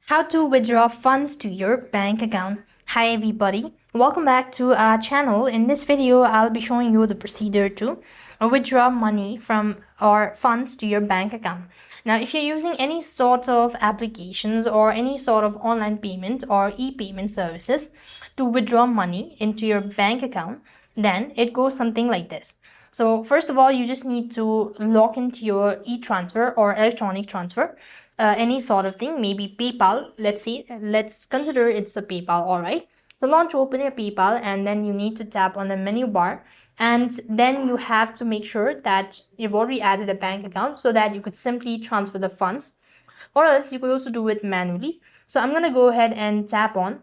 How to withdraw funds to your bank account. Hi everybody, welcome back to our channel. In this video, I'll be showing you the procedure to withdraw money from or funds to your bank account. Now, if you're using any sort of applications or any sort of online payment or e-payment services to withdraw money into your bank account, then it goes something like this. So first of all, you just need to log into your e-transfer or electronic transfer, any sort of thing, maybe PayPal. Let's consider it's a PayPal. All right. So launch, open your PayPal, and then you need to tap on the menu bar, and then you have to make sure that you've already added a bank account so that you could simply transfer the funds, or else you could also do it manually. So I'm gonna go ahead and tap on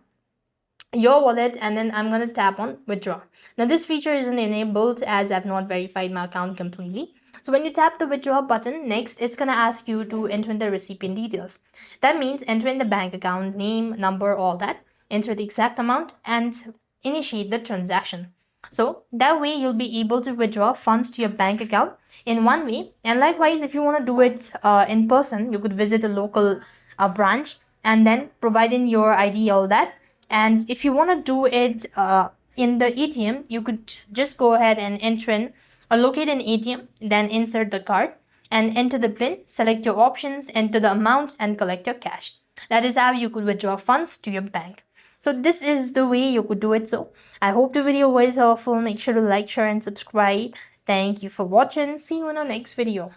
your wallet, and then I'm going to tap on withdraw. Now this feature isn't enabled as I've not verified my account completely. So when you tap the withdraw button, next it's going to ask you to enter in the recipient details. That means enter in the bank account name, number, all that, enter the exact amount, and initiate the transaction. So that way you'll be able to withdraw funds to your bank account in one way. And likewise, if you want to do it in person, you could visit a local branch and then provide in your ID, all that. And if you want to do it in the ATM, you could just go ahead and enter in or locate an ATM, then insert the card and enter the PIN, select your options, enter the amount, and collect your cash. That is how you could withdraw funds to your bank. So this is the way you could do it. So I hope the video was helpful. Make sure to like, share, and subscribe. Thank you for watching. See you in our next video.